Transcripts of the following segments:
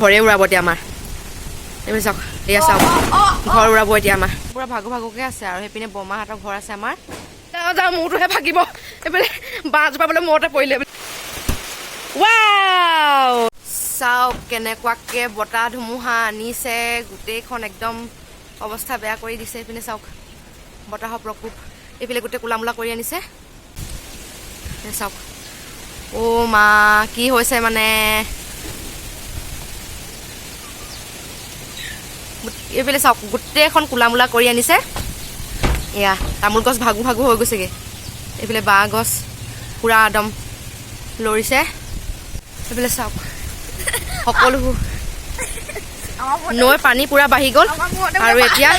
ঘৰে উৰাব এতিয়া আমাৰ এইবোৰ চাওক এয়া চাওক ঘৰ উৰাব এতিয়া আমাৰ পুৰা ভাগকে আছে আৰু সেইপিনে বৰমাহঁতৰ ঘৰ আছে আমাৰ যাওঁ মূৰটোহে ভাগিব এইফালে বাঁহজোপা বোলে মূৰতে পৰিলে ৱাও চাওক কেনেকুৱাকে বতাহ ধুমুহা আনিছে গোটেইখন একদম অৱস্থা বেয়া কৰি দিছে এইপিনে চাওক বতাহৰ প্ৰকোপ এইফালে গোটেই কোলা মোলা কৰি আনিছে চাওক অ' মা কি হৈছে মানে এইফালে চাওক গোটেইখন কোলা মোলা কৰি আনিছে এয়া তামোল গছ ভাগু হৈ গৈছেগে এইফালে বাঁহ গছ পুৰা একদম লৰিছে এইফালে চাওক সকলোবোৰ নৈ পানী পুৰা বাঢ়ি গ'ল আৰু এতিয়া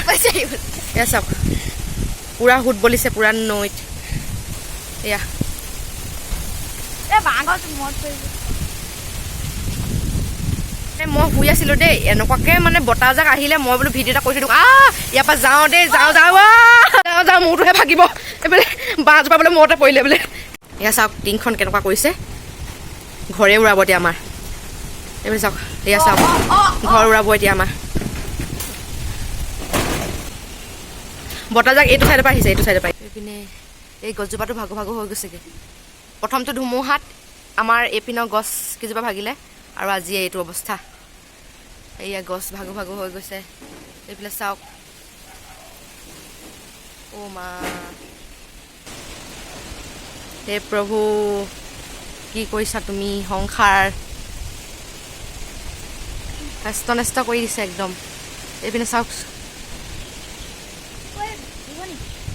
এয়া চাওক পুৰা সোঁত বলিছে পুৰা নৈত এয়া মই শুই আছিলো দেই এনেকুৱাকে মানে বতাহজাক আহিলে মই বোলো ভিডিঅ' এটা কৰি থৈ দিওঁ ইয়াৰ পৰা যাওঁ দেই যাওঁ মূৰটোহে ভাগিব এইফালে বাঁহজোপা বোলে মূৰতে পৰিলে বোলে এয়া চাওক টিংখন কেনেকুৱা কৰিছে ঘৰে উৰাব এতিয়া আমাৰ এইফালে চাওক এয়া চাওক ঘৰ উৰাব এতিয়া আমাৰ বতাহজাক এইটো চাইডৰ পৰা আহিছে এইটো চাইডৰ পৰা এইপিনে এই গছজোপাটো ভাগু হৈ গৈছেগে প্ৰথমটো ধুমুহাত আমাৰ এইপিনৰ গছ কেইজোপা ভাগিলে আৰু আজি এইটো অৱস্থা এয়া গছ ভাগু হৈ গৈছে এইফালে চাওক অ' মা হে প্ৰভু কি কৰিছা তুমি সংসাৰ নষ্ট কৰি দিছে একদম এইপিনে চাওক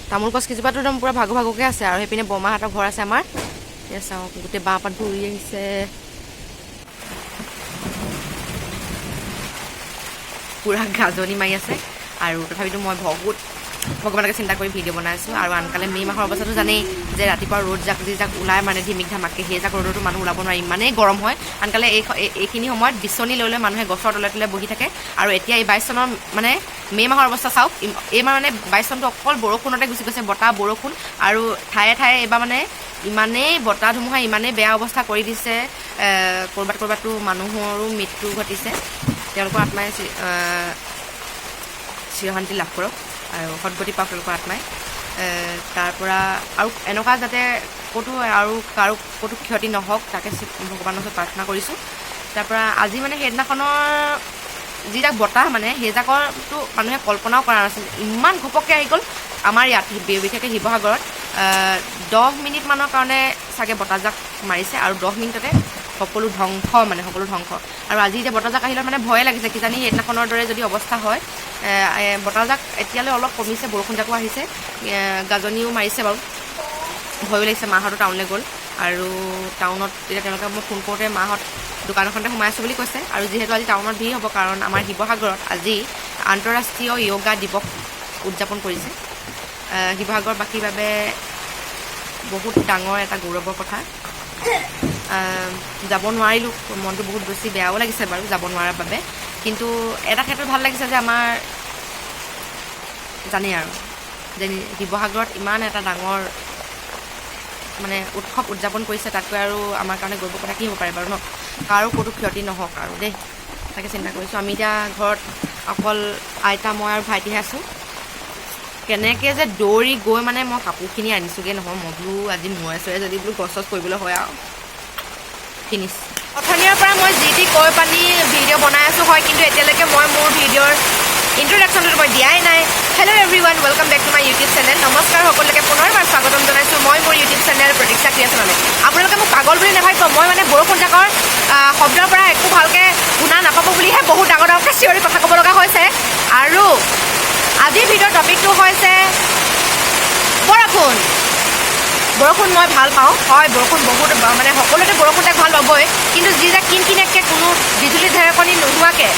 তামোল গছ কেইজোপাটো একদম পুৰা ভাগকে আছে আৰু সেইপিনে বৰমাহঁতৰ ঘৰ আছে আমাৰ এয়া চাওক গোটেই বাঁহ পাতবোৰ উৰি আহিছে পুৰা গাজনি মাৰি আছে আৰু তথাপিতো মই ভগৱানকে চিন্তা কৰি ভিডিঅ' বনাইছোঁ আৰু আনকালে মে' মাহৰ অৱস্থাটো জানেই যে ৰাতিপুৱা ৰ'দ যিজাক ওলাই মানে ধিমিক ধামাকে সেইজাক ৰ'দতো মানুহ ওলাব নোৱাৰে ইমানেই গৰম হয় আনকালে এইখিনি সময়ত বিচনী লৈ মানুহে গছৰ তলে বহি থাকে আৰু এতিয়া এই 22 চনৰ মানে মে' মাহৰ অৱস্থা চাওক এইবাৰ মানে 22 চনটো অকল বৰষুণতে গুচি গৈছে বতাহ বৰষুণ আৰু ঠায়ে এইবাৰ মানে ইমানেই বতাহ ধুমুহা ইমানেই বেয়া অৱস্থা কৰি দিছে ক'ৰবাতো মানুহৰো মৃত্যু ঘটিছে তেওঁলোকৰ আত্মাই চিৰশান্তি লাভ কৰক আৰু সদগতি পাওক তেওঁলোকৰ আত্মাই তাৰ পৰা আৰু এনেকুৱা যাতে ক'তো আৰু কাৰো ক'তো ক্ষতি নহওক তাকে ভগৱানৰ ওচৰত প্ৰাৰ্থনা কৰিছোঁ তাৰ পৰা আজি মানে সেইদিনাখনৰ যিজাক বতাহ মানে সেইজাকৰটো মানুহে কল্পনাও কৰা নাছিল ইমান ঘপককৈ আহি গ'ল আমাৰ ইয়াত বিশেষকৈ শিৱসাগৰত 10 মিনিটমানৰ কাৰণে চাগে বতাহজাক মাৰিছে আৰু 10 মিনিটতে সকলো ধ্বংস আৰু আজি এতিয়া বতাহজাক আহিলে মানে ভয়ে লাগিছে কিজানি সেইদিনাখনৰ দৰে যদি অৱস্থা হয় বতাহজাক এতিয়ালৈ অলপ কমিছে বৰষুণজাকো আহিছে গাজনিও মাৰিছে বাৰু ভয়ো লাগিছে মাহঁতো টাউনলৈ গ'ল আৰু টাউনত এতিয়া তেওঁলোকে মই ফোন কৰোঁতে মাহঁত দোকান এখনতে সোমাই আছোঁ বুলি কৈছে আৰু যিহেতু আজি টাউনত ভিৰ হ'ব কাৰণ আমাৰ শিৱসাগৰত আজি আন্তঃৰাষ্ট্ৰীয় য়োগা দিৱস উদযাপন কৰিছে শিৱসাগৰবাসীৰ বাবে বহুত ডাঙৰ এটা গৌৰৱৰ কথা যাব নোৱাৰিলোঁ মনটো বহুত বেছি বেয়াও লাগিছে বাৰু যাব নোৱাৰাৰ বাবে কিন্তু এটা ক্ষেত্ৰত ভাল লাগিছে যে আমাৰ জানেই আৰু যে শিৱসাগৰত ইমান এটা ডাঙৰ মানে উৎসৱ উদযাপন কৰিছে তাতকৈ আৰু আমাৰ কাৰণে গৌৰৱৰ কথা কি হ'ব পাৰে বাৰু ন কাৰো ক'তো ক্ষতি নহওক আৰু দেই তাকে চিন্তা কৰিছোঁ আমি এতিয়া ঘৰত অকল আইতা মই আৰু ভাইটিহে আছোঁ কেনেকৈ যে দৌৰি গৈ মানে মই কাপোৰখিনি আনিছোঁগৈ নহয় মই বোলো আজি মূৰে চুৰে যদি বোলো গছ কৰিবলৈ হয় আৰু ফিনিছ অথনিয়াৰ পৰা মই যি কৈ পানি ভিডিঅ' বনাই আছোঁ হয় কিন্তু এতিয়ালৈকে মই মোৰ ভিডিঅ'ৰ ইন্ট্ৰডাকশ্যনটো মই দিয়াই নাই hello' everyone welcome back to my YouTube channel নমস্কাৰ সকলোকে পুনৰবাৰ স্বাগতম জনাইছোঁ মই মোৰ ইউটিউব চেনেল প্ৰতীক্ষা ক্ৰিয়েশ্যনলৈ আপোনালোকে মোক পাগল বুলি নাভাবিব মই মানে বৰষুণজাকৰ শব্দৰ পৰা একো ভালকৈ শুনা নাপাব বুলিহে বহুত ডাঙৰকৈ চিঞৰি কথা ক'ব লগা হৈছে আৰু আজিৰ ভিডিঅ'ৰ টপিকটো হৈছে বৰষুণ মই ভাল পাওঁ হয় বৰষুণ বহুত মানে সকলোতে বৰষুণতে ভাল পাবই কিন্তু যিজাক কিনকিনীয়াকৈ কোনো বিজুলী ঢেৰেকনি নোহোৱাকৈ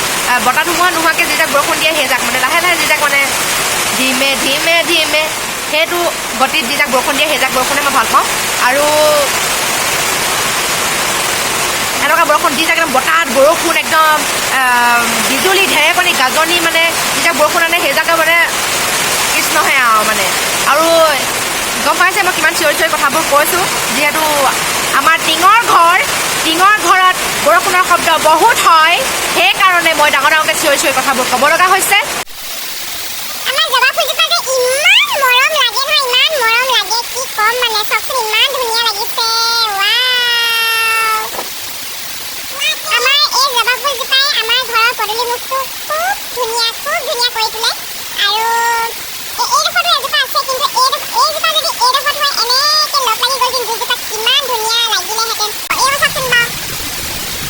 বতাহ ধুমুহা নোহোৱাকৈ যিজাক বৰষুণ দিয়ে সেইজাক মানে লাহে যিজাক মানে ধিমে সেইটো গতিত যিজাক বৰষুণ দিয়ে সেইজাক বৰষুণে মই ভাল পাওঁ আৰু এনেকুৱা বৰষুণ যিজাক একদম বতাহ বৰষুণ একদম বিজুলী ঢেৰেকনি গাজনি মানে যিজাক বৰষুণ আনে সেইজাকে মানে কৃষ্ণহে আৰু গম পাইছে মই কিমান চিঞৰি কথাবোৰ কৈছোঁ যিহেতু আমাৰ টিঙৰ ঘৰ টিঙৰ ঘৰত বৰষুণৰ শব্দ বহুত হয়, সেইকাৰণে মই ডাঙৰ ডাঙৰকৈ চিঞৰি চিঞৰি কথাবোৰ ক'ব লগা হৈছে। আমাৰ জবা ফুলজোপা যে ইমান মৰম লাগে নহয়, ইমান মৰম লাগে কি ক'ম মানে, চাওকচোন ইমান ধুনীয়া লাগিছে। আমাৰ এই জবা ফুলজোপাই আমাৰ ঘৰৰ পদূলি মুখটো খুব ধুনীয়া কৰি তোলে। আৰু এইডোখৰতো এজোপা আছে, কিন্তু এইজোপা যদি এইডোখৰত হয় এনেকৈ লগ লাগি গ'ল, কিন্তু দুজোপা কিমান ধুনীয়া লাগিলেহেঁতেন। এই চাওকচোন বাৰু,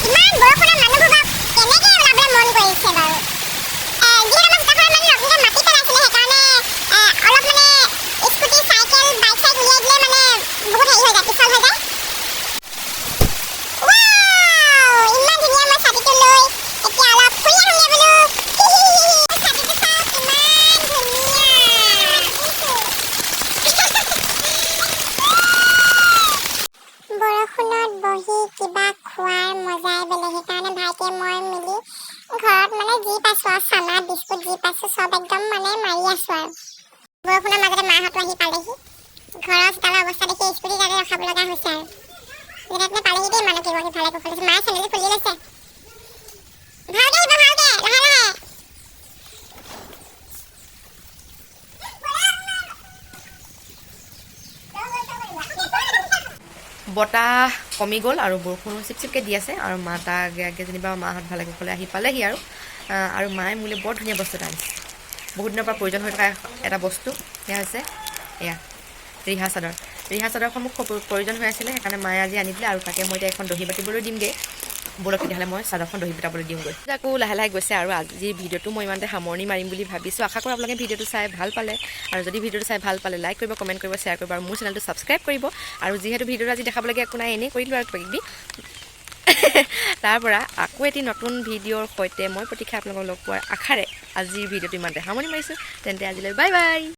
ইমান বৰষুণত মানুহবোৰ বাৰু কেনেকৈ ওলাবলৈ মন কৰিছে বাৰু। যিহেতু আমাৰ চোতালখনত মানে নতুনকৈ মাটি পেলাইছিলে, সেইকাৰণে অলপ মানে স্কুটি, চাইকেল, বাইক চাইক উলিয়াই দিলে মানে বহুত হেৰি হৈ যায়, পিছল হৈ যায়। ইমান ধুনীয়া, মই ছাতিটো লৈ এতিয়া অলপ ফুৰি আহোঁগে বোলো। ছাতিটো চাওক ইমান ধুনীয়া। বৰষুণত বহি কিবা খোৱাৰ মজাই বেলেগ, সেইকাৰণে ভাইটিয়ে মই মিলি ঘৰত মানে যি পাইছোঁ আৰু চানা বিস্কুট যি পাইছোঁ চব একদম মানে মাৰি আছোঁ আৰু। বৰষুণৰ মাজতে মাহঁতো আহি পালেহি। ঘৰৰ চোতালৰ অৱস্থা দেখি স্কুটি তাতে ৰখাব লগা হৈছে আৰু। যেনে পালেহি দেই মানুহ কিবা ভালে কুশলে। মায়ে চেন্দেলযোৰ খুলি লৈছে। ভালকে আহিবা, ভালকে লাহে লাহে। বতাহ কমি গ'ল আৰু বৰষুণো চিপচিপকৈ দি আছে, আৰু মা তাৰ আগে আগে যেনিবা মাহঁত ভালে কুশলে আহি পালেহি আৰু মায়ে মোলৈ বৰ ধুনীয়া বস্তু এটা আনিছে। বহুত দিনৰ পৰা প্ৰয়োজন হৈ থকা এটা বস্তু, সেয়া হৈছে এয়া ৰিহা চাদৰ। ৰিহা চাদৰখন মোক খুব প্ৰয়োজন হৈ আছিলে, সেইকাৰণে মায়ে আজি আনি দিলে, আৰু তাকে মই এতিয়া এখন দহি বাতিবলৈ দিমগৈ। ব'লক তেতিয়াহ'লে মই চাদৰখন দহি বাতিবলৈ দিওঁগৈ। আকৌ লাহে লাহে গৈছে, আৰু আজিৰ ভিডিঅ'টো মই ইমানতে সামৰণি মাৰিম বুলি ভাবিছোঁ। আশা কৰোঁ আপোনালোকে ভিডিঅ'টো চাই ভাল পালে, আৰু যদি ভিডিঅ'টো চাই ভাল পালে লাইক কৰিব, কমেণ্ট কৰিব, শ্বেয়াৰ কৰিব, আৰু মোৰ চেনেলটো ছাবস্ক্ৰাইব কৰিব। আৰু যিহেতু ভিডিঅ'টো আজি দেখাবলগীয়া একো নাই, এনেই কৰি দিলোঁ আৰু কিবাকিবি। তাৰ পৰা আকৌ এটি নতুন ভিডিঅ'ৰ সৈতে মই প্ৰতীক্ষা আপোনালোকক লগ পোৱাৰ আশাৰে আজিৰ ভিডিঅ'টো ইমানতে সামৰণি মাৰিছোঁ। তেন্তে আজিলৈ বাই বাই।